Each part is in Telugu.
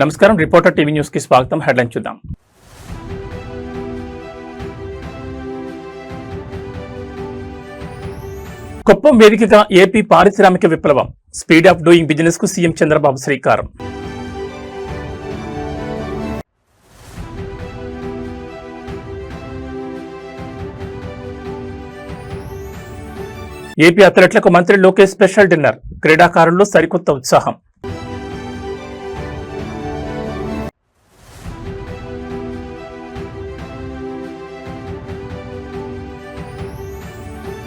నమస్కారం, రిపోర్టర్ టీవీ న్యూస్ కి స్వాగతం. హెడ్లైన్ చూద్దాం. కుప్పం వేదికగా ఏపీ పారిశ్రామిక విప్లవం, స్పీడ్ ఆఫ్ డూయింగ్ బిజినెస్ కు సీఎం చంద్రబాబు శ్రీకారం. ఏపీ అథ్లెట్లకు మంత్రి లోకేష్ స్పెషల్ డిన్నర్, క్రీడాకారుల్లో సరికొత్త ఉత్సాహం.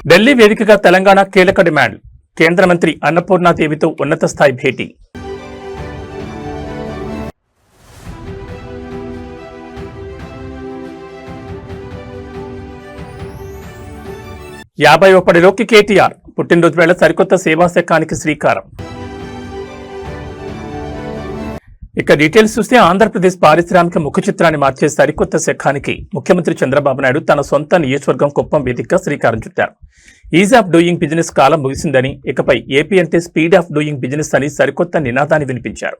ఢిల్లీ వేదికగా తెలంగాణ కీలక డిమాండ్, కేంద్ర మంత్రి అన్నపూర్ణాదేవితో ఉన్నత స్థాయి భేటీ. యాభైవ పడిలోకి కేటీఆర్, పుట్టినరోజు వేళ సరికొత్త సేవా శకానికి శ్రీకారం. ఇక డీటెయిల్స్ చూస్తే ఆంధ్రప్రదేశ్ పారిశ్రామిక ముఖ చిత్రాన్ని మార్చే సరికొత్త శకానికి ముఖ్యమంత్రి చంద్రబాబు నాయుడు తన సొంత నియోజకవర్గం కుప్పం వేదికగా శ్రీకారం చుట్టారు. ఈజ్ ఆఫ్ డూయింగ్ బిజినెస్ కాలం ముగిసిందని, ఇకపై ఏపీ అంటే స్పీడ్ ఆఫ్ డూయింగ్ బిజినెస్ అని సరికొత్త నినాదాన్ని వినిపించారు.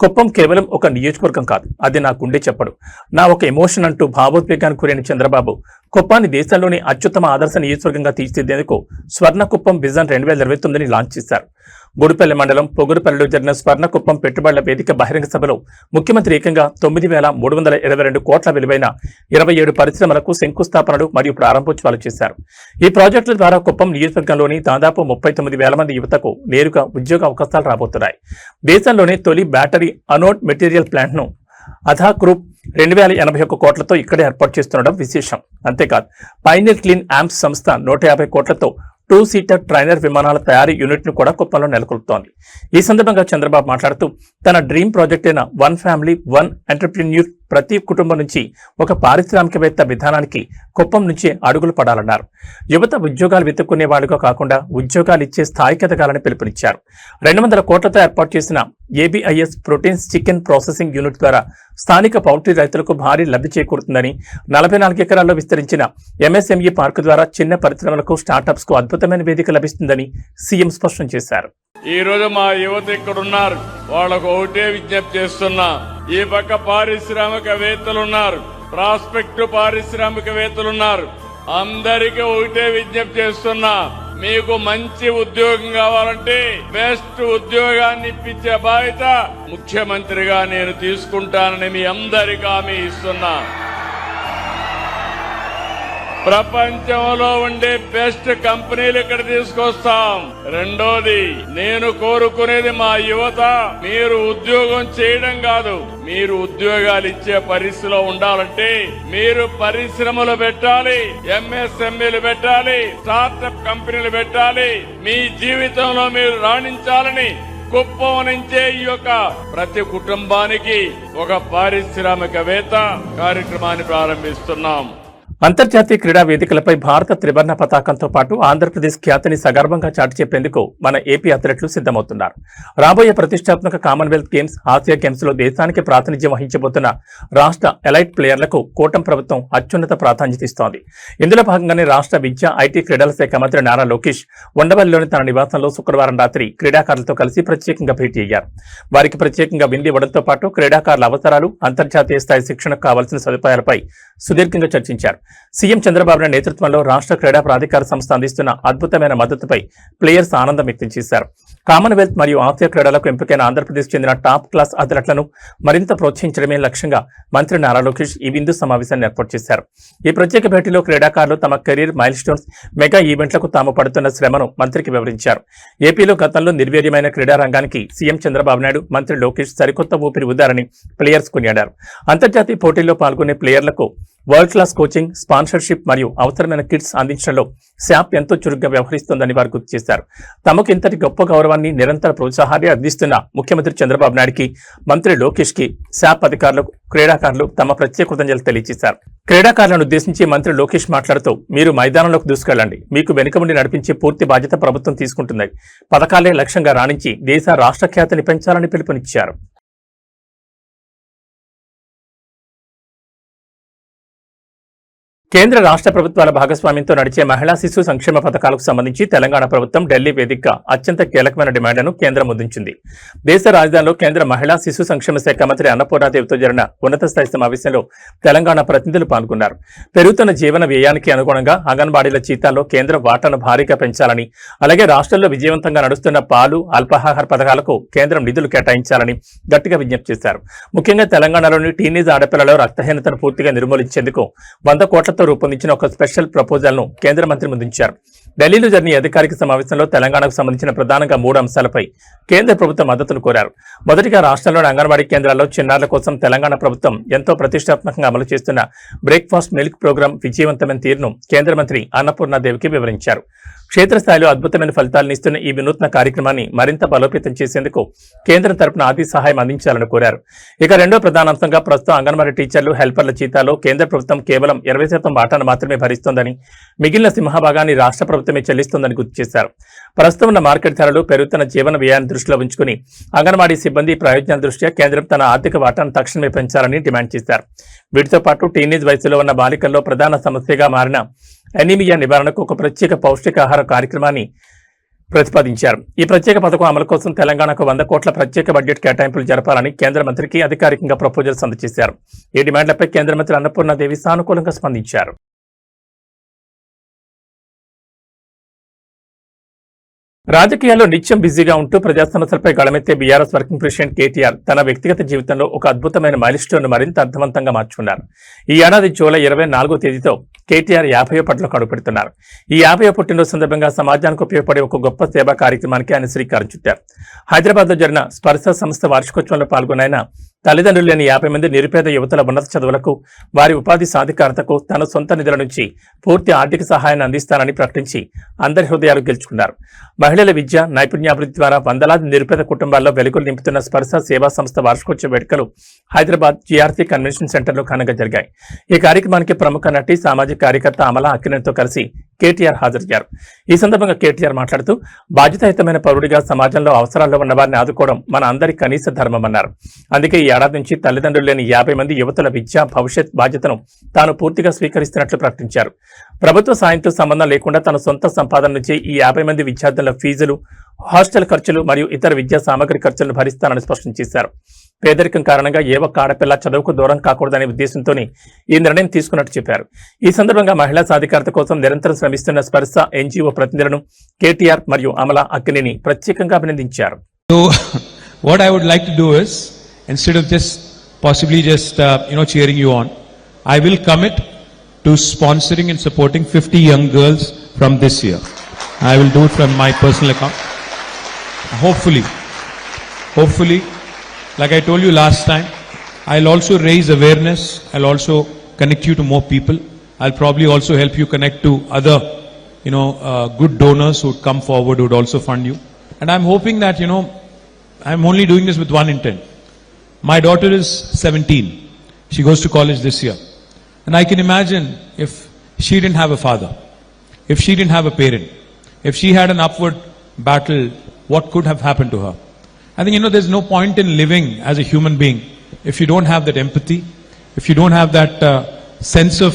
కుప్పం కేవలం ఒక నియోజకవర్గం కాదు, అది నా గుండె చెప్పడు, నా ఒక ఎమోషన్ అంటూ భావోద్వేగానికి గురైన చంద్రబాబు కుప్పాన్ని దేశంలోని అత్యుత్తమ ఆదర్శ నియోజకవర్గంగా తీర్చిదిద్దేందుకు స్వర్ణ కుప్పం విజన్ 2029ని లాంచ్ చేశారు. గుడిపల్లి మండలం పొగురుపల్లిలో జరిగిన స్వర్ణ కుప్పం పెట్టుబడుల వేదిక బహిరంగ సభలో ముఖ్యమంత్రి ఏకంగా 9,322 కోట్ల విలువైన 27 పరిశ్రమలకు శంకుస్థాపనలు మరియు ప్రారంభోత్సవాలు చేశారు. ఈ ప్రాజెక్టుల ద్వారా కుప్పం నియోజకవర్గంలోని దాదాపు 39,000 మంది యువతకు నేరుగా ఉద్యోగ అవకాశాలు రాబోతున్నాయి. దేశంలోనే తొలి బ్యాటరీ అనోడ్ మెటీరియల్ ప్లాంట్ ను అధా గ్రూప్ 2,081 కోట్లతో ఇక్కడే ఏర్పాటు చేస్తుండడం విశేషం. అంతేకాదు, పైనీర్ క్లీన్ యాంప్స్ సంస్థ 150 కోట్లతో 2-సీటర్ ట్రైనర్ విమానాల తయారీ యూనిట్ ను కూడా కుప్పంలో నెలకొల్పుతోంది. ఈ సందర్భంగా చంద్రబాబు మాట్లాడుతూ తన డ్రీమ్ ప్రాజెక్ట్ అయిన వన్ ఫ్యామిలీ వన్ ఎంటర్ప్రెన్యూర్, ప్రతి కుటుంబం నుంచి ఒక పారిశ్రామికవేత్త విధానానికి కుప్పం నుంచి అడుగులు పడాలన్నారు. యువత ఉద్యోగాలు వెతుక్కునే వాడుగా కాకుండా ఉద్యోగాలు ఇచ్చే స్థాయికి ఎదగాలని పిలుపునిచ్చారు. 200 కోట్లతో ఏర్పాటు చేసిన ఏబిఐఎస్ ప్రోటీన్స్ చికెన్ ప్రాసెసింగ్ యూనిట్ ద్వారా స్థానిక పౌల్ట్రీ రైతులకు భారీ లబ్ధి చేకూరుతుందని, 44 ఎకరాల్లో విస్తరించిన ఎంఎస్ఎంఈ పార్కు ద్వారా చిన్న పరిశ్రమలకు స్టార్టప్స్ కు అద్భుతమైన వేదిక లభిస్తుందని సీఎం స్పష్టం చేశారు. ఈ రోజు మా యువత ఇక్కడ ఉన్నారు, వాళ్ళకు ఒకటే విజ్ఞప్తి చేస్తున్నా. ఈ పక్క పారిశ్రామికవేత్తలున్నారు, ప్రాస్పెక్ట్ పారిశ్రామికవేత్తలున్నారు. అందరికీ ఒకటే విజ్ఞప్తి చేస్తున్నా, మీకు మంచి ఉద్యోగం కావాలంటే బెస్ట్ ఉద్యోగాన్ని ఇప్పించే బాధ్యత ముఖ్యమంత్రిగా నేను తీసుకుంటానని మీ అందరికీ హామీ ఇస్తున్నా. ప్రపంచంలో ఉండే బెస్ట్ కంపెనీలు ఇక్కడ తీసుకొస్తాం. రెండోది, నేను కోరుకునేది మా యువత మీరు ఉద్యోగం చేయడం కాదు, మీరు ఉద్యోగాలు ఇచ్చే పరిస్థితిలో ఉండాలంటే మీరు పరిశ్రమలు పెట్టాలి, ఎంఎస్ఎంఈలు పెట్టాలి, స్టార్టప్ కంపెనీలు పెట్టాలి. మీ జీవితంలో మీరు రాణించాలని కుప్పం నుంచే ఈ యొక్క ప్రతి కుటుంబానికి ఒక పారిశ్రామికవేత్త కార్యక్రమాన్ని ప్రారంభిస్తున్నాం. అంతర్జాతీయ క్రీడా వేదికలపై భారత త్రివర్ణ పతాకంతో పాటు ఆంధ్రప్రదేశ్ ఖ్యాతిని సగర్వంగా చాటి చెప్పేందుకు మన ఏపీ అథ్లెట్లు సిద్ధమవుతున్నారు. రాబోయే ప్రతిష్టాత్మక కామన్వెల్త్ గేమ్స్, ఆసియా గేమ్స్ లో దేశానికి ప్రాతినిధ్యం వహించబోతున్న రాష్ట్ర ఎలైట్ ప్లేయర్లకు కూటమి ప్రభుత్వం అత్యున్నత ప్రాధాన్యత ఇస్తోంది. ఇందులో భాగంగానే రాష్ట్ర విద్య, ఐటీ, క్రీడల శాఖ మంత్రి నారా లోకేష్ ఉండవల్లిలోని తన నివాసంలో శుక్రవారం రాత్రి క్రీడాకారులతో కలిసి ప్రత్యేకంగా భేటీ అయ్యారు. వారికి ప్రత్యేకంగా విందు ఇవ్వడంతో పాటు క్రీడాకారుల అవసరాలు, అంతర్జాతీయ స్థాయి శిక్షణకు కావాల్సిన సదుపాయాలపై సుదీర్ఘంగా చర్చించారు. సీఎం చంద్రబాబు నాయుడు నేతృత్వంలో రాష్ట్ర క్రీడా ప్రాధికార సంస్థ అందిస్తున్న అద్భుతమైన మద్దతుపై ప్లేయర్స్ ఆనందం వ్యక్తం చేశారు. కామన్వెల్త్ మరియు ఆసియా క్రీడలకు ఎంపికైన ఆంధ్రప్రదేశ్ చెందిన టాప్ క్లాస్ అథ్లెట్లను మరింత ప్రోత్సహించడమే లక్ష్యంగా మంత్రి నారా లోకేష్ ఈ విందు సమావేశాన్ని ఏర్పాటు చేశారు. ఈ ప్రత్యేక భేటీలో క్రీడాకారులు తమ కెరీర్ మైల్ స్టోన్స్, మెగా ఈవెంట్లకు తాము పడుతున్న శ్రమను మంత్రికి వివరించారు. ఏపీలో గతంలో నిర్వీర్యమైన క్రీడా రంగానికి సీఎం చంద్రబాబు నాయుడు, మంత్రి లోకేష్ సరికొత్త ఊపిరి ఊదారని ప్లేయర్స్ కొనియాడారు. అంతర్జాతీయ పోటీల్లో పాల్గొనే ప్లేయర్లకు వరల్డ్ క్లాస్ కోచింగ్, స్పాన్సర్షిప్ మరియు అవసరమైన కిట్స్ అందించడంలో శాప్ ఎంతో చురుగ్గా వ్యవహరిస్తోందని వారు గుర్తు చేశారు. తమకు ఇంతటి గొప్ప గౌరవాన్ని, నిరంతర ప్రోత్సాహాన్ని అందిస్తున్న ముఖ్యమంత్రి చంద్రబాబు నాయుడుకి, మంత్రి లోకేష్ కి శాప్ అధికారులకు, క్రీడాకారులు తమ ప్రత్యేక కృతజ్ఞతలు తెలియజేశారు. క్రీడాకారులను ఉద్దేశించి మంత్రి లోకేష్ మాట్లాడుతూ, మీరు మైదానంలోకి దూసుకెళ్లండి, మీకు వెనుక ఉండి నడిపించే పూర్తి బాధ్యత ప్రభుత్వం తీసుకుంటుంది. పథకాలే లక్ష్యంగా రాణించి దేశ రాష్ట్ర ఖ్యాతిని పెంచాలని పిలుపునిచ్చారు. కేంద్ర రాష్ట్ర ప్రభుత్వాల భాగస్వామ్యంతో నడిచే మహిళా శిశు సంక్షేమ పథకాలకు సంబంధించి తెలంగాణ ప్రభుత్వం ఢిల్లీ వేదికగా అత్యంత కీలకమైన డిమాండ్లను కేంద్రం ముందుంచింది. దేశ రాజధానిలో కేంద్ర మహిళా శిశు సంక్షేమ శాఖ మంత్రి అన్నపూర్ణాదేవితో జరిగిన ఉన్నత స్థాయి సమావేశంలో తెలంగాణ ప్రతినిధులు పాల్గొన్నారు. పెరుగుతున్న జీవన వ్యయానికి అనుగుణంగా అంగన్వాడీల జీతాల్లో కేంద్ర వాటాను భారీగా పెంచాలని, అలాగే రాష్ట్రంలో విజయవంతంగా నడుస్తున్న పాలు, అల్పాహార పథకాలకు కేంద్రం నిధులు కేటాయించాలని గట్టిగా విజ్ఞప్తి చేశారు. ముఖ్యంగా తెలంగాణలోని టీనేజ్ ఆడపిల్లల రక్తహీనతను పూర్తిగా నిర్మూలించేందుకు 100 కోట్లతో రూపొందించిన ఒక స్పెషల్ ప్రపోజల్ ను కేంద్ర మంత్రి ముందుంచారు. ఢిల్లీలో జరిగిన అధికారిక సమావేశంలో తెలంగాణకు సంబంధించిన ప్రధానంగా 3 అంశాలపై కేంద్ర ప్రభుత్వం మద్దతును కోరారు. మొదటిగా రాష్ట్రంలోని అంగన్వాడీ కేంద్రాల్లో చిన్నారుల కోసం తెలంగాణ ప్రభుత్వం ఎంతో ప్రతిష్టాత్మకంగా అమలు చేస్తున్న బ్రేక్ఫాస్ట్ మిల్క్ ప్రోగ్రాం విజయవంతమైన తీరును కేంద్ర మంత్రి అన్నపూర్ణాదేవికి వివరించారు. క్షేత్రస్థాయిలో అద్భుతమైన ఫలితాలను ఇస్తున్న ఈ వినూత్న కార్యక్రమాన్ని మరింత బలోపేతం చేసేందుకు కేంద్రం తరపున ఆర్థిక సహాయం అందించాలని కోరారు. ఇక రెండో ప్రధాన అంశంగా ప్రస్తుతం అంగన్వాడీ టీచర్లు, హెల్పర్ల జీతాల్లో కేంద్ర ప్రభుత్వం కేవలం 20% వాటాను మాత్రమే భరిస్తోందని, మిగిలిన సింహభాగాన్ని రాష్ట్ర ప్రభుత్వమే చెల్లిస్తోందని గుర్తు చేశారు. ప్రస్తుతం ఉన్న మార్కెట్ ధరలు, పెరుగుతున్న జీవన వ్యయాన్ని దృష్టిలో ఉంచుకుని అంగన్వాడీ సిబ్బంది ప్రయోజనాల దృష్ట్యా కేంద్రం తన ఆర్థిక వాటాను తక్షణమే పెంచాలని డిమాండ్ చేశారు. వీటితో పాటు టీనేజ్ వయసులో ఉన్న బాలికల్లో ప్రధాన సమస్యగా మారిన అనీమియా నివారణకు ఒక ప్రత్యేక పౌష్టికాహార కార్యక్రమాన్ని ప్రతిపాదించారు. ఈ ప్రత్యేక పథకం అమలు కోసం తెలంగాణకు 100 కోట్ల ప్రత్యేక బడ్జెట్ కేటాయింపులు జరపాలని కేంద్ర మంత్రికి అధికారికంగా ప్రపోజల్స్ అందజేశారు. ఈ డిమాండ్లపై కేంద్ర మంత్రి అన్నపూర్ణాదేవి సానుకూలంగా స్పందించారు. రాజకీయాల్లో నిత్యం బిజీగా ఉంటూ ప్రజా సమస్యలపై గళమెత్తే బీఆర్ఎస్ వర్కింగ్ ప్రెసిడెంట్ కేటీఆర్ తన వ్యక్తిగత జీవితంలో ఒక అద్భుతమైన మైలుస్టోన్ మరింత అర్థవంతంగా మార్చుకున్నారు. ఈ ఏడాది జూలై 24వ తేదీతో కేటీఆర్ 50వ పట్లకు అడుగుపెడుతున్నారు. ఈ 50వ పుట్టినరోజు సందర్భంగా సమాజానికి ఉపయోగపడే ఒక గొప్ప సేవా కార్యక్రమానికి ఆయన శ్రీకారం చుట్టారు. హైదరాబాద్ లో జరిగిన స్పర్శ సంస్థ వార్షికోత్సవంలో పాల్గొన్న ఆయన తల్లిదండ్రులు లేని 50 మంది నిరుపేద యువతల ఉన్నత చదువులకు, వారి ఉపాధి సాధికారతకు తన సొంత నిధుల నుంచి పూర్తి ఆర్థిక సహాయాన్ని అందిస్తానని ప్రకటించి అందరి హృదయాలు గెలుచుకున్నారు. మహిళల విద్య, నైపుణ్యాభివృద్ధి ద్వారా వందలాది నిరుపేద కుటుంబాల్లో వెలుగులు నింపుతున్న స్పర్శ సేవా సంస్థ వార్షికోత్సవ వేడుకలు హైదరాబాద్ జీఆర్సీ కన్వెన్షన్ సెంటర్లో ఘనంగా జరిగాయి. ఈ కార్యక్రమానికి ప్రముఖ నటి, సామాజిక కార్యకర్త అమలా అక్కినేనితో కలిసి కేటీఆర్ హాజరయ్యారు. ఈ సందర్భంగా కేటీఆర్ మాట్లాడుతూ, బాధ్యతాయుతమైన పౌరుడిగా సమాజంలో అవసరాల్లో ఉన్న వారిని ఆదుకోవడం మన అందరి కనీస ధర్మమన్నారు. అందుకే ఈ ఏడాది నుంచి తల్లిదండ్రులు లేని 50 మంది యువతుల విద్యా భవిష్యత్ బాధ్యతను తాను పూర్తిగా స్వీకరిస్తున్నట్లు ప్రకటించారు. ప్రభుత్వ సాయంతో సంబంధం లేకుండా తన సొంత సంపాదన నుంచి ఈ 50 మంది విద్యార్థుల ఫీజులు, హాస్టల్ ఖర్చులు మరియు ఇతర విద్యా సామగ్రి ఖర్చులను భరిస్తానని స్పష్టం చేశారు. పేదరికం కారణంగా ఏ ఒక్క ఆడపిల్ల చదువుకు దూరం కాకూడదనే ఉద్దేశంతోనే ఈ నిర్ణయం తీసుకున్నట్టు చెప్పారు. ఈ సందర్భంగా మహిళా సాధికారత కోసం నిరంతరం శ్రమిస్తున్న స్పర్శ ఎన్జీఓ ప్రతినిధులను కేటీఆర్ మరియు అమలా అక్కినేని ప్రత్యేకంగా అభినందించారు. What I would like to do is, instead of just possibly just cheering you on, I will commit to sponsoring and supporting 50 young girls from this year. I will do it from my personal account. Hopefully, like I told you last time, I'll also raise awareness. I'll also connect you to more people. I'll probably also help you connect to other, good donors who would come forward, who would also fund you. And I'm hoping that, I'm only doing this with one intent. My daughter is 17. She goes to college this year. And I can imagine if she didn't have a father, if she didn't have a parent, if she had an upward battle, what could have happened to her? I think, there's no point in living as a human being if you don't have that empathy, if you don't have that sense of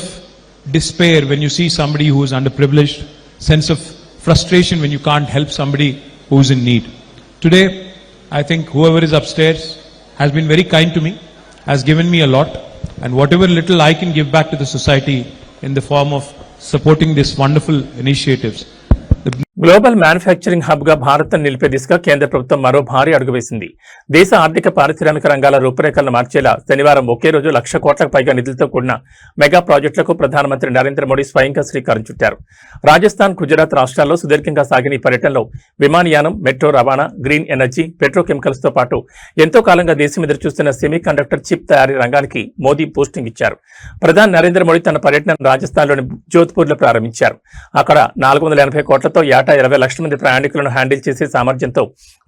despair when you see somebody who is underprivileged, sense of frustration when you can't help somebody who is in need. Today, I think whoever is upstairs has been very kind to me, has given me a lot, and whatever little I can give back to the society in the form of supporting these wonderful initiatives. Global manufacturing hub గా భారత్ నిలిపే దిశగా కేంద్ర ప్రభుత్వం మరో భారీ అడుగు వేసింది. దేశ ఆర్థిక పారిశ్రామిక రంగాల రూపురేఖలను మార్చేలా శనివారం ఒకే రోజు 1,00,000 కోట్లకు పైగా నిధులతో కూడిన మెగా ప్రాజెక్టులకు ప్రధానమంత్రి నరేంద్ర మోడీ స్వయంగా శ్రీకారం చుట్టారు. రాజస్థాన్, గుజరాత్ రాష్ట్రాల్లో సుదీర్ఘంగా సాగిన ఈ పర్యటనలో విమానయానం, మెట్రో రవాణా, గ్రీన్ ఎనర్జీ, పెట్రోకెమికల్స్ తో పాటు ఎంతో కాలంగా దేశం ఎదురుచూస్తున్న సెమీ కండక్టర్ చిప్ తయారీ రంగానికి మోదీ బూస్టింగ్ ఇచ్చారు. ప్రధాని నరేంద్ర మోడీ తన పర్యటన రాజస్థాన్లోని జోధ్పూర్ లో ప్రారంభించారు. అక్కడ 480 కోట్లతో 20 లక్షల మంది ప్రయాణికులను హ్యాండిల్ చేసే సామర్థ్యంతో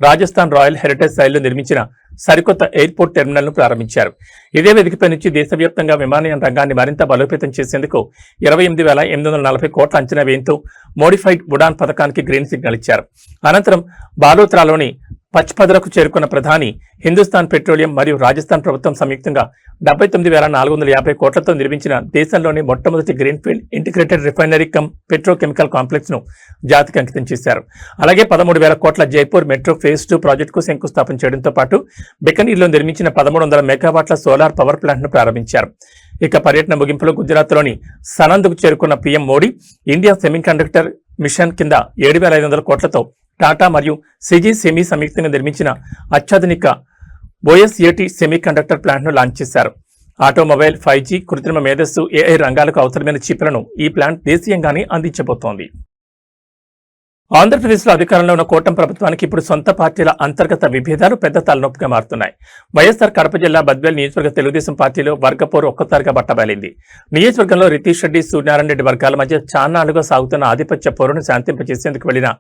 రాజస్థాన్ రాయల్ హెరిటేజ్ శైలిలో నిర్మించిన సరికొత్త ఎయిర్పోర్ట్ టెర్మినల్ ను ప్రారంభించారు. ఇదే వేదికపై నుంచి దేశవ్యాప్తంగా విమానయాన రంగాన్ని మరింత బలోపేతం చేసేందుకు 28,840 కోట్ల అంచనా వ్యయంతో మోడిఫైడ్ ఉడాన్ పథకానికి గ్రీన్ సిగ్నల్ ఇచ్చారు. అనంతరం బాలోత్రాలోని పచ్పదరకు చేరుకున్న ప్రధాని హిందుస్థాన్ పెట్రోలియం మరియు రాజస్థాన్ ప్రభుత్వం సంయుక్తంగా 79,450 కోట్లతో నిర్మించిన దేశంలోని మొట్టమొదటి greenfield integrated refinery come petrochemical complex ను జాతికి అంకితం చేశారు. అలాగే 13,000 కోట్ల జైపూర్ మెట్రో ఫేజ్ 2 ప్రాజెక్టుకు శంకుస్థాపన చేయడంతో పాటు బికనీర్లో నిర్మించిన 1300 మెగావాట్ల సోలార్ పవర్ ప్లాంట్ ను ప్రారంభించారు. ఇక పర్యటన ముగింపులో గుజరాత్లోని సనంద్కు చేరుకున్న PM Modi India semiconductor machine కింద 7,500 కోట్లతో టాటా మరియు సిజీ సెమీ సంయుక్తంగా నిర్మించిన అత్యాధునిక ఓఎస్ఏటి సెమీకండక్టర్ ప్లాంట్ను లాంచ్ చేశారు. ఆటోమొబైల్, 5G, కృత్రిమ మేధస్సు, AI రంగాలకు అవసరమైన చిప్లను ఈ ప్లాంట్ దేశీయంగానే అందించబోతోంది. ఆంధ్రప్రదేశ్లో అధికారంలో ఉన్న కూటమి ప్రభుత్వానికి ఇప్పుడు సొంత పార్టీల అంతర్గత విభేదాలు పెద్ద తలనొప్పిగా మారుతున్నాయి. వైఎస్ఆర్ కడప జిల్లా బద్వేల్ నియోజకవర్గ తెలుగుదేశం పార్టీలో వర్గపోరు ఒక్కసారిగా బట్టబయలింది. నియోజకవర్గంలో రితీష్ రెడ్డి, సూర్యనారాయణ రెడ్డి వర్గాల మధ్య చాన్నాళ్లుగా సాగుతున్న ఆధిపత్య పోరును శాంతింపజేసేందుకు వెళ్లిన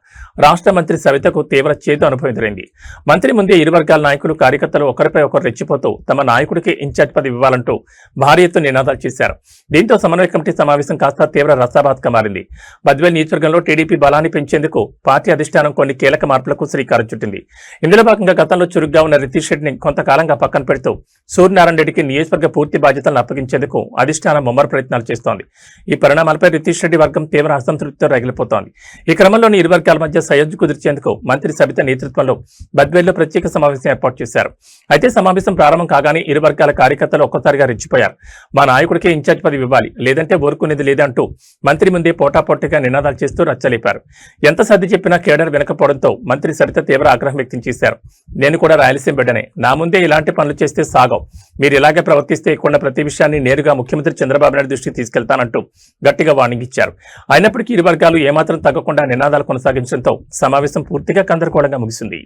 రాష్ట్ర మంత్రి సవితకు తీవ్ర చేదు అనుభవం ఎదురైంది. మంత్రి ముందే ఇరు వర్గాల నాయకులు, కార్యకర్తలు ఒకరిపై ఒకరు రెచ్చిపోతూ తమ నాయకుడికి ఇన్ఛార్జ్ పదవి ఇవ్వాలంటూ భారీ ఎత్తున నినాదాలు చేశారు. దీంతో సమన్వయ కమిటీ సమావేశం కాస్త తీవ్ర రసాబాద్గా మారింది. బద్వేల్ నియోజకవర్గంలో టీడీపీ బలాన్ని పెంచేందుకు పార్టీ అధిష్టానం కొన్ని కీలక మార్పులకు శ్రీకారం చుట్టింది. ఇందులో భాగంగా గతంలో చురుగ్గా ఉన్న రితీష్ రెడ్డిని కొంతకాలంగా పక్కన పెడుతూ సూర్యనారాయణ రెడ్డికి నియోజకవర్గ పూర్తి బాధ్యతలను అప్పగించేందుకు అధిష్టానం ముమ్మర ప్రయత్నాలు చేస్తోంది. ఈ పరిణామాలపై రితీష్ రెడ్డి వర్గం తీవ్ర అసంతృప్తితో రగిలిపోతోంది. ఈ క్రమంలోని ఇరు వర్గాల మధ్య సయోధ్య కుదిర్చేందుకు మంత్రి సబిత నేతృత్వంలో బద్వేల్లో ప్రత్యేక సమావేశం ఏర్పాటు చేశారు. అయితే సమావేశం ప్రారంభం కాగానే ఇరు వర్గాల కార్యకర్తలు ఒక్కసారిగా రెచ్చిపోయారు. మా నాయకుడికే ఇన్ఛార్జ్ పదవి ఇవ్వాలి, లేదంటే ఊరుకునేది లేదంటూ మంత్రి ముందే పోటాపోటీగా నినాదాలు చేస్తూ రచ్చలేపారు. ఎంత సర్ది చెప్పినా కేడర్ వినకపోవడంతో మంత్రి సరిత తీవ్ర ఆగ్రహం వ్యక్తం చేశారు. నేను కూడా రాయలసీమ బిడ్డనే, నా ముందే ఇలాంటి పనులు చేస్తే సాగవు, మీరు ఇలాగే ప్రవర్తిస్తే ఇక్కడున్న ప్రతి విషయాన్ని నేరుగా ముఖ్యమంత్రి చంద్రబాబు నాయుడు దృష్టికి తీసుకెళ్తానంటూ గట్టిగా వార్నింగ్ ఇచ్చారు. అయినప్పటికీ ఇరు వర్గాలు ఏమాత్రం తగ్గకుండా నినాదాలు కొనసాగించడంతో సమావేశం పూర్తిగా గందరగోళంగా ముగిసింది.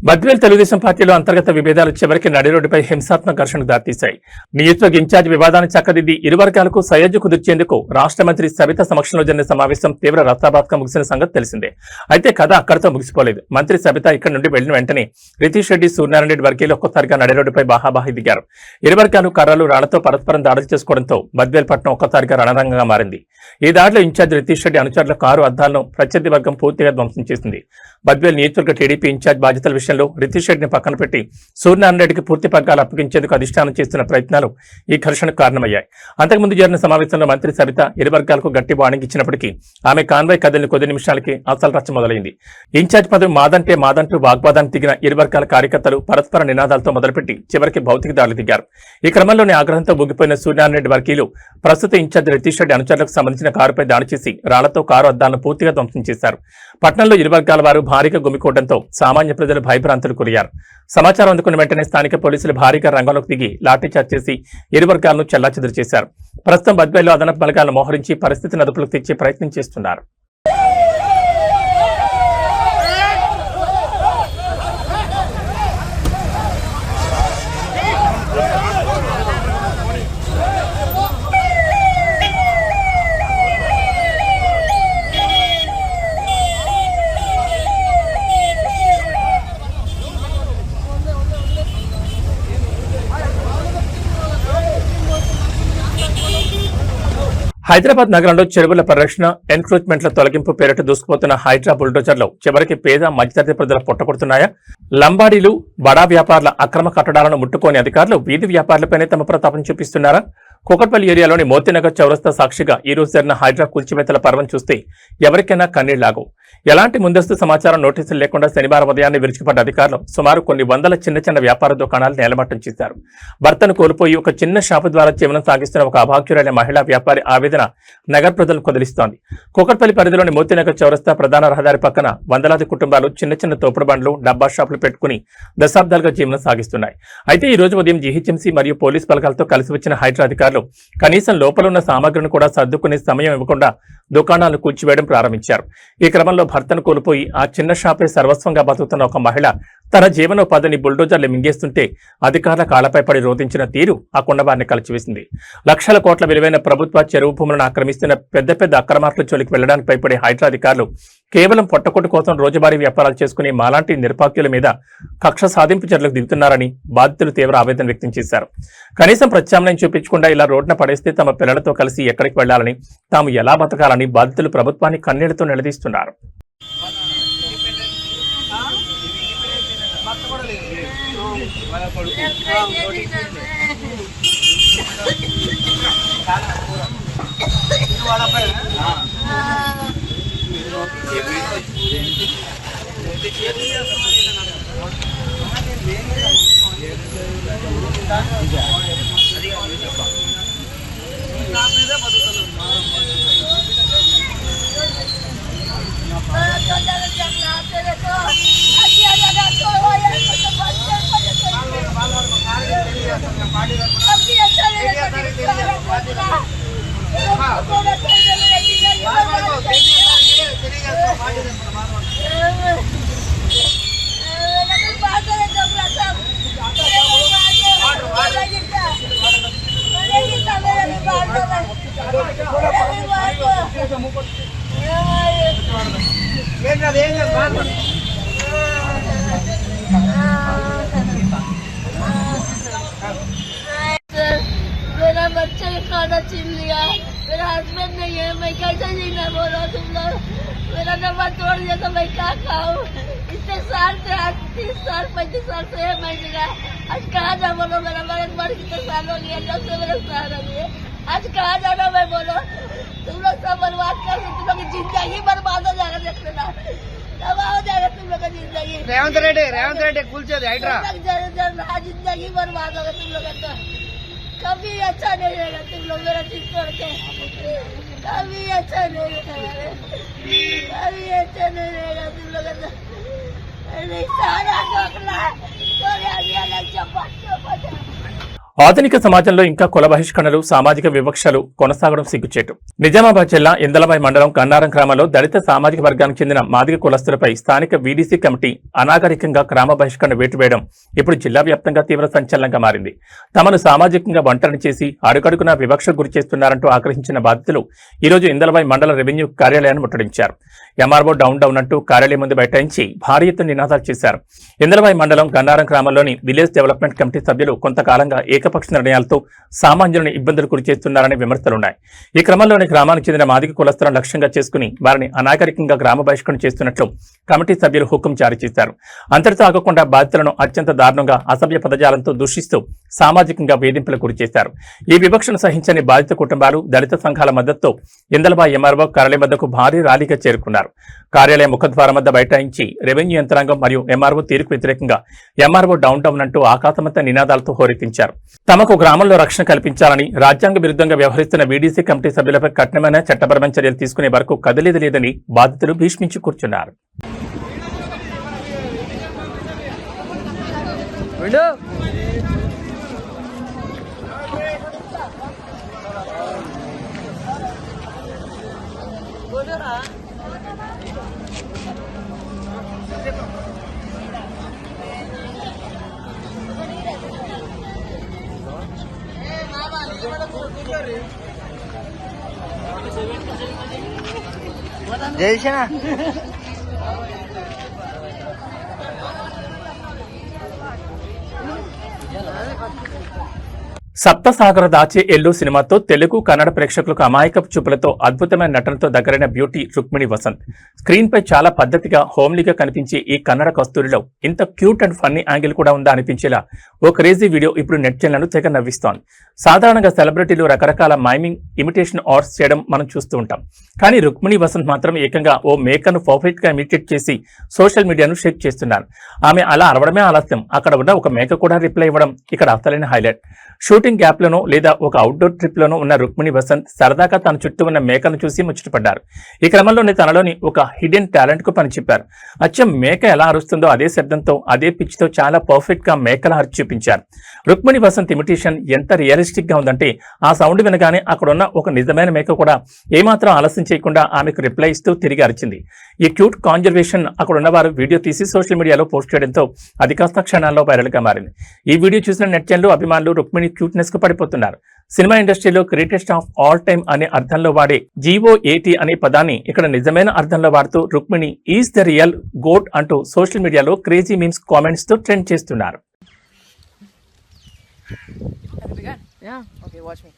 బద్వేల్ తెలుగుదేశం పార్టీలో అంతర్గత విభేదాలు చివరికి నడి రోడ్డుపై హింసాత్మక ఘర్షణకు దారితీశాయి. నియోజకవర్గ ఇన్ఛార్జ్ వివాదాన్ని చక్కదిద్ది ఇరు వర్గాలకు సయోధ్య కుదిర్చేందుకు రాష్ట్ర మంత్రి సవిత సమక్షంలో జరిగిన సమావేశం తీవ్ర రసాబాద్గా ముగిసిన సంగతి తెలిసిందే. అయితే కథ అక్కడితో ముగిసిపోలేదు. మంత్రి సబిత ఇక్కడి నుండి వెళ్లిన వెంటనే రితీష్ రెడ్డి, సూర్యనారాయణ రెడ్డి వర్గీయులు ఒక్కసారిగా నడి రోడ్డుపై బాహాబాహి దిగారు. ఇరు వర్గాలు కర్రలు, రాళ్లతో పరస్పరం దాడులు చేసుకోవడంతో బద్వేల్ పట్టణం ఒక్కసారిగా రణరంగంగా మారింది. ఈ దాడిలో ఇన్ఛార్జ్ రితీష్ రెడ్డి అనుచరుల కారు అద్దాలను ప్రత్యర్థి వర్గం పూర్తిగా ధ్వంసం చేసింది. బద్వేల్ నియోజకవర్గ టీడీపీ ఇన్ఛార్జ్ బాధ్యతల విషయంలో నేపథ్యంలో రితీష్ రెడ్డిని పక్కన పెట్టి సూర్యనారాయణ రెడ్డికి పూర్తి పగ్గాలు అప్పగించేందుకు అధిష్టానం చేస్తున్న ప్రయత్నాలు ఈ ఘర్షణకు కారణమయ్యాయి. అంతకుముందు జరిగిన సమావేశంలో మంత్రి సబిత ఇరు వర్గాలకు గట్టి వార్నింగ్ ఇచ్చినప్పటికీ ఆమె కాన్వాయ్ కదిలిన కొద్ది నిమిషాలకి అసలు రచ్చ మొదలైంది. ఇన్ఛార్జ్ పదవి మాదంటూ వాగ్వాదానికి దిగిన ఇరు వర్గాల కార్యకర్తలు పరస్పర నినాదాలతో మొదలుపెట్టి చివరికి భౌతిక దాడులు దిగారు. ఈ క్రమంలోనే ఆగ్రహంతో ఊగిపోయిన సూర్యనారాయణ రెడ్డి వర్గీయులు ప్రస్తుత ఇన్ఛార్జ్ రితీష్ రెడ్డి అనుచరులకు సంబంధించిన కారుపై దాడి చేసి రాళ్లతో కారు అద్దాలను పూర్తిగా ధ్వంసం చేశారు. పట్టణంలో ఇరు వర్గాల వారు భారీగా గుమికూడడంతో సామాన్య ప్రజలు భయభ్రాంతులు గురయ్యారు. సమాచారం అందుకున్న వెంటనే స్థానిక పోలీసులు భారీగా రంగంలోకి దిగి లాఠీచార్జ్ చేసి ఇరు వర్గాలను చెల్లాచెదురు చేశారు. ప్రస్తుతం బద్వేల్లో అదనపు బలగాలను మోహరించి పరిస్థితిని అదుపులోకి తెచ్చే ప్రయత్నం చేస్తున్నారు. హైదరాబాద్ నగరంలో చెరువుల పరిరక్షణ, ఎన్క్రోచ్మెంట్ల తొలగింపు పేరిట దూసుకుపోతున్న హైడ్రా బుల్డోజర్లు చివరికి పేద మధ్యతరగతి ప్రజల పొట్టకొడుతున్నాయా? లంబాడీలు, బడా వ్యాపారుల అక్రమ కట్టడాలను ముట్టుకోని అధికారులు వీధి వ్యాపారులపైనే తమ ప్రతాపం చూపిస్తున్నారా? కూకట్పల్లి ఏరియాలోని మోతీనగర్ చౌరస్తా సాక్షిగా ఈ రోజు జరిగిన హైడ్రా కూల్చివేతల పర్వం చూస్తే ఎవరికైనా కన్నీళ్లాగవు. ఎలాంటి ముందస్తు సమాచారం, నోటీసులు లేకుండా శనివారం ఉదయాన్నే విరుచుకుపడ్డ అధికారులు సుమారు కొన్ని వందల చిన్న వ్యాపార దుకాణాలు నేలమట్టం చేశారు. భర్తను కోల్పోయి ఒక చిన్న షాపు ద్వారా జీవనం సాగిస్తున్న ఒక అభాగ్యురైన మహిళా వ్యాపారి ఆవేదన నగర ప్రజలను కదిలిస్తోంది. కూకట్పల్లి పరిధిలోని మోతీనగర్ చౌరస్తా ప్రధాన రహదారి పక్కన వందలాది కుటుంబాలు చిన్న తోపుడు బండ్లు, డబ్బా షాపులు పెట్టుకుని దశాబ్దాలుగా జీవనం సాగిస్తున్నాయి. అయితే ఈ రోజు ఉదయం జీహెచ్ఎంసీ మరియు పోలీస్ బలగాలతో కలిసి వచ్చిన హైడ్రా అధికారులు కనీసం లోపల ఉన్న సామగ్రిని కూడా సర్దుకునే సమయం ఇవ్వకుండా దుకాణాలను కూల్చివేయడం ప్రారంభించారు. ఈ క్రమంలో భర్తను కోల్పోయి ఆ చిన్న షాపే సర్వస్వంగా బతుకుతున్న ఒక మహిళ తన జీవనోపాధిని బుల్డోజర్లు మింగేస్తుంటే అధికారుల కాళ్లపై పడి రోధించిన తీరు ఆ కొండవారిని కలిచివేసింది. లక్షల కోట్ల విలువైన ప్రభుత్వ చెరువు భూములను ఆక్రమిస్తున్న పెద్ద అక్రమార్ల జోలికి వెళ్లడానికి భయపడే హైడ్రా అధికారులు కేవలం పొట్టకొట్టు కోసం రోజువారీ వ్యాపారాలు చేసుకునే మాలాంటి నిర్భాగ్యుల మీద కక్ష సాధింపు చర్యలకు దిగుతున్నారని బాధితులు తీవ్ర ఆవేదన వ్యక్తం చేశారు. కనీసం ప్రత్యామ్నాయం చూపించకుండా ఇలా రోడ్డున పడేస్తే తమ పిల్లలతో కలిసి ఎక్కడికి వెళ్లాలని, తాము ఎలా బతకాలని బాధితులు ప్రభుత్వాన్ని కన్నీళ్లతో నిలదీస్తున్నారు. मेरा बच्चा ने खाना छीन लिया, मेरा हस्बैंड नहीं है, मैं कैसे जीना बोलो तुम लोग। मेरा नंबर तोड़ दिया तो मैं क्या खाऊं? इतने साल से, आज 30 साल 35 साल से है मैं जीना। आज कहाँ जा बोलो, मेरा मरद मर कितने साल हो गया, 10 से मेरे साल हो गए। आज कहाँ जाना मैं बोलो? तुम लोग सब बर्बाद कर, तुम लोग की जिंदगी बर्बाद हो जाएगा, देख लेना तबाह हो जाएगा तुम लोग का जिंदगी। रेवंत रेड्डी कुलचे हाइड्रा जिंदगी बर्बाद होगा तुम लोग का। कभी अच्छा नहीं रहेगा तुम लोग मेरा चीज छोड़ के, कभी अच्छा नहीं रहेगा, कभी अच्छा नहीं रहेगा तुम लोग का। सारा ढोकला ఆధునిక సమాజంలో ఇంకా కుల బహిష్కరణలు, సామాజిక వివక్షలు కొనసాగడం సిగ్గుచేటు. నిజామాబాద్ జిల్లా ఇందలవాయి మండలం కన్నారం గ్రామంలో దళిత సామాజిక వర్గానికి చెందిన మాదిగ కులస్తులపై స్థానిక వీడీసీ కమిటీ అనాగరికంగా గ్రామ బహిష్కరణ వేటు వేయడం ఇప్పుడు జిల్లా వ్యాప్తంగా తీవ్ర సంచలనంగా మారింది. తమను సామాజికంగా ఒంటరిని చేసి అడుగడుగునా వివక్షకు గురి చేస్తున్నారంటూ ఆగ్రహించిన బాధితులు ఈరోజు ఇందలవాయి మండల రెవెన్యూ కార్యాలయాన్ని ముట్టడించారు. ఎంఆర్ఓ డౌన్ అంటూ కార్యాలయం ముందు బైఠాయించి భారీ ఎత్తున నినాదాలు చేశారు. ఇందలవాయి మండలం కన్నారం గ్రామంలోని విలేజ్ డెవలప్మెంట్ కమిటీ సభ్యులు కొంతకాలంగా ఏకపక్ష నిర్ణయాలతో సామాన్యులను ఇబ్బందులు గురి చేస్తున్నారనే విమర్శలున్నాయి. ఈ క్రమంలోనే గ్రామానికి చెందిన మాదిగ కులస్తులను లక్ష్యంగా చేసుకుని వారిని అనాగరికంగా గ్రామ బహిష్కరణ చేస్తున్నట్లు కమిటీ సభ్యులు హుకుం జారీ చేశారు. అంతటితో ఆగకుండా బాధితులను అత్యంత దారుణంగా అసభ్య పదజాలంతో దూషిస్తూ సామాజికంగా వేధింపులకు గురి చేశారు. ఈ వివక్షను సహించని బాధిత కుటుంబాలు, దళిత సంఘాల మద్దతుతో ఇందలబా ఎంఆర్ఓ కార్యాలయం వద్దకు భారీ ర్యాలీగా చేరుకున్నారు. కార్యాలయం ముఖద్వారం వద్ద బైఠాయించి రెవెన్యూ యంత్రాంగం మరియు ఎంఆర్ఓ తీరుకు వ్యతిరేకంగా ఎంఆర్ఓ డౌన్ డౌన్ అంటూ ఆకాశమంతా నినాదాలతో హోరెత్తించారు. తమకు గ్రామంలో రక్షణ కల్పించాలని, రాజ్యాంగ విరుద్ధంగా వ్యవహరిస్తున్న వీడీసీ కమిటీ సభ్యులపై కఠినమైన చట్టపరమైన చర్యలు తీసుకునే వరకు కదలేదు లేదని బాధితులు భీష్మించి కూర్చున్నారు. జయశనా సప్తసాగర దాచే ఎల్లు సినిమాతో తెలుగు, కన్నడ ప్రేక్షకులకు అమాయకపు చూపులతో అద్భుతమైన నటనతో దగ్గరైన బ్యూటీ రుక్మిణి వసంత్. స్క్రీన్ పై చాలా పద్ధతిగా, హోమ్లీగా కనిపించే ఈ కన్నడ కస్తూరిలో ఇంత క్యూట్ అండ్ ఫన్నీ యాంగిల్ కూడా ఉందా అనిపించేలా ఓ క్రేజీ వీడియో ఇప్పుడు నెట్ ఛానళ్లను తెగ నవ్విస్తోంది. సాధారణంగా సెలబ్రిటీలు రకరకాల మైమింగ్, ఇమిటేషన్ ఆర్ట్స్ చేయడం మనం చూస్తూ ఉంటాం. కానీ రుక్మిణి వసంత్ మాత్రం ఏకంగా ఓ మేకను పర్ఫెక్ట్ గా ఇమిటేట్ చేసి సోషల్ మీడియాను షేక్ చేస్తున్నారు. ఆమె అలా అరవడమే ఆలస్యం, అక్కడ ఉన్న ఒక మేక కూడా రిప్లై ఇవ్వడం ఇక్కడ అసలైన హైలైట్. షూటింగ్ గ్యాప్ లోనో లేదా ఒక అవుట్డోర్ ట్రిప్ లోనో ఉన్న రుక్మిణి వసంత్ సరదాగా తన చుట్టూ ఉన్న మేకను చూసి ముచ్చటపడ్డారు. ఈ క్రమంలోనే తనలోని ఒక హిడెన్ టాలెంట్ కు పని చెప్పారు. అచ్చం మేక ఎలా అరుస్తుందో అదే శబ్దంతో, అదే పిచ్ తో చాలా పర్ఫెక్ట్ గా మేకల అరిచి చూపించారు. రుక్మిణి వసంత్ ఇమిటేషన్ ఎంత రియలిస్టిక్ గా ఉందంటే ఆ సౌండ్ వినగానే అక్కడ ఉన్న ఒక నిజమైన మేక కూడా ఏమాత్రం ఆలస్యం చేయకుండా ఆమెకు రిప్లై ఇస్తూ తిరిగి అరిచింది. ఈ క్యూట్ కాన్జర్వేషన్ అక్కడ ఉన్నవారు వీడియో తీసి సోషల్ మీడియాలో పోస్ట్ చేయడంతో అది కాస్త క్షణాల్లో వైరల్ గా మారింది. ఈ వీడియో చూసిన నెటిజన్లు, అభిమానులు రుక్మిణి క్యూట్నెస్ కు పడిపోతున్నారు. సినిమా ఇండస్ట్రీలో గ్రేటెస్ట్ ఆఫ్ ఆల్ టైమ్ అనే అర్థంలో వాడే GOAT అనే పదాన్ని ఇక్కడ నిజమైన అర్థంలో వాడుతూ Rukmini is the real goat అంటూ సోషల్ మీడియాలో క్రేజీ మీమ్స్, కామెంట్స్ తో ట్రెండ్ చేస్తున్నారు. Yeah. Okay, watch me.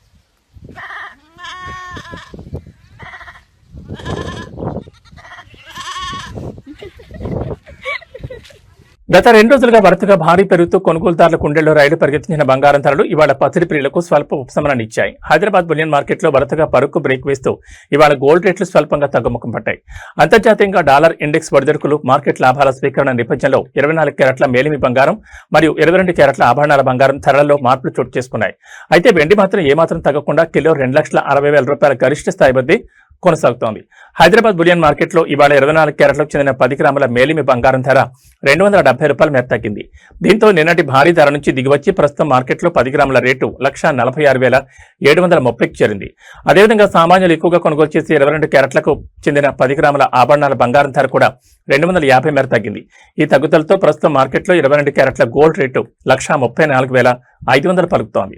గత 2 రోజులుగా వరుసగా భారీ పెరుగుతూ కొనుగోలుదారుల కుండెల్లో రైలు పరిగెత్తించిన బంగారం ధరలు ఇవాళ పసిడి ప్రియులకు స్వల్ప ఉపశమనాన్ని ఇచ్చాయి. హైదరాబాద్ బులియన్ మార్కెట్లో వరుసగా పరుకు బ్రేక్ వేస్తూ ఇవాళ గోల్డ్ రేట్లు స్వల్పంగా తగ్గుముఖం పట్టాయి. అంతర్జాతీయంగా డాలర్ ఇండెక్స్ ఒడిదుడుకులు, మార్కెట్ లాభాల స్వీకరణ నేపథ్యంలో 24 క్యారెట్ల మేలిమి బంగారం మరియు 22 క్యారెట్ల ఆభరణాల బంగారం ధరల్లో మార్పులు చోటు చేసుకున్నాయి. అయితే వెండి మాత్రం ఏమాత్రం తగ్గకుండా కిలో 2,60,60,000 రూపాయల గరిష్ట స్థాయి వద్ద కొనసాగుతోంది. హైదరాబాద్ బులియన్ మార్కెట్లో ఇవాళ 24 క్యారెట్లకు చెందిన 10 గ్రాముల మేలిమి బంగారం ధర 270 రూపాయల మేర తగ్గింది. దీంతో నిన్నటి భారీ ధర నుంచి దిగివచ్చి ప్రస్తుతం మార్కెట్లో 10 గ్రాముల రేటు 1,46,730కి చేరింది. అదేవిధంగా సామాన్యులు ఎక్కువగా కొనుగోలు చేసి 22 క్యారెట్లకు చెందిన 10 గ్రాముల ఆభరణాల బంగారం ధర కూడా 250 మేర తగ్గింది. ఈ తగ్గుదలతో ప్రస్తుతం మార్కెట్లో 22 క్యారెట్ల గోల్డ్ రేటు 1,34,500 పలుకుతోంది.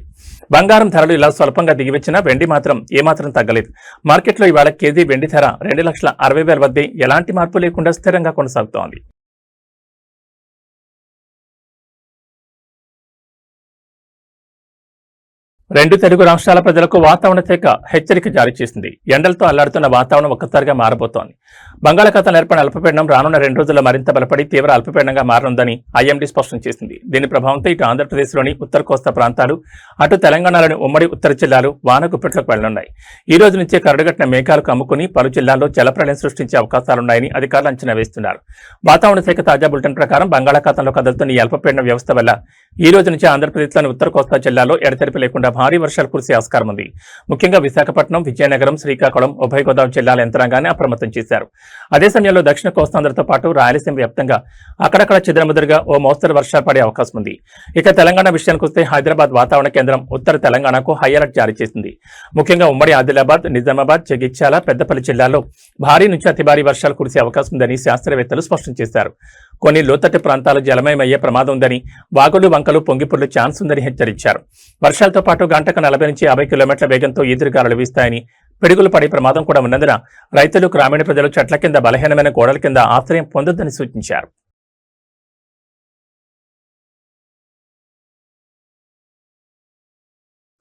బంగారం ధరలు ఇలా స్వల్పంగా దిగివచ్చినా వెండి మాత్రం ఏమాత్రం తగ్గలేదు. మార్కెట్లో ఇవాళ కేజీ వెండి ధర 2,60,60,000 వద్దే ఎలాంటి మార్పు లేకుండా స్థిరంగా కొనసాగుతోంది. రెండు తెలుగు రాష్ట్రాల ప్రజలకు వాతావరణ శాఖ హెచ్చరిక జారీ చేసింది. ఎండలతో అల్లాడుతున్న వాతావరణం ఒక్కసారిగా మారబోతోంది. బంగాళాఖాతం ఏర్పడిన అల్పపీడనం రానున్న 2 రోజుల్లో మరింత బలపడి తీవ్ర అల్పపీడనంగా మారనుందని IMD స్పష్టం చేసింది. దీని ప్రభావంతో ఇటు ఆంధ్రప్రదేశ్లోని ఉత్తర కోస్తా ప్రాంతాలు, అటు తెలంగాణలోని ఉమ్మడి ఉత్తర జిల్లాలు వాన గుప్పెట్లకు వెళ్లనున్నాయి. ఈ రోజు నుంచే కరడుగట్టిన మేఘాలు కమ్ముకుని పలు జిల్లాల్లో జలప్రళయం సృష్టించే అవకాశాలున్నాయని అధికారులు అంచనా వేస్తున్నారు. వాతావరణ శాఖ తాజా బులెటిన్ ప్రకారం బంగాళాఖాతంలో కదులుతున్న ఈ అల్పపీడన వ్యవస్థ వల్ల ఈ రోజు నుంచి ఆంధ్రప్రదేశ్లోని ఉత్తర కోస్తా జిల్లాలో ఎడతెరిపి లేకుండా భారీ వర్షాలు కురిసే ఆస్కారం ఉంది. ముఖ్యంగా విశాఖపట్నం, విజయనగరం, శ్రీకాకుళం, ఉభయ గోదావరి జిల్లాల యంత్రాంగాన్ని అప్రమత్తం చేశారు. అదే సమయంలో దక్షిణ కోస్తాంధ్రతో పాటు రాయలసీమ వ్యాప్తంగా అక్కడక్కడ చెదురుమదురుగా ఓ మోస్తరు వర్షాలు పడే అవకాశం ఉంది. ఇక తెలంగాణ విషయానికి వస్తే హైదరాబాద్ వాతావరణ కేంద్రం ఉత్తర తెలంగాణకు హై అలర్ట్ జారీ చేసింది. ముఖ్యంగా ఉమ్మడి ఆదిలాబాద్, నిజామాబాద్, జగిత్యాల, పెద్దపల్లి జిల్లాల్లో భారీ నుంచి అతి భారీ వర్షాలు కురిసే అవకాశం ఉందని శాస్త్రవేత్తలు స్పష్టం చేశారు. కొన్ని లోతట్టు ప్రాంతాలు జలమయమయ్యే ప్రమాదం ఉందని, వాగులు వంకలు పొంగిపొర్లు ఛాన్స్ ఉందని హెచ్చరించారు. వర్షాలతో పాటు గంటకు 40 నుంచి 50 కిలోమీటర్ల వేగంతో ఈదురుగాలులు వీస్తాయని, పిడుగులు పడే ప్రమాదం కూడా ఉన్నందున రైతులు, గ్రామీణ ప్రజలు చెట్ల కింద, బలహీనమైన గోడల కింద ఆశ్రయం పొందొద్దని సూచించారు.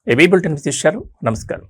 ఏబీ బులెటిన్ విశేషాలు. నమస్కారం.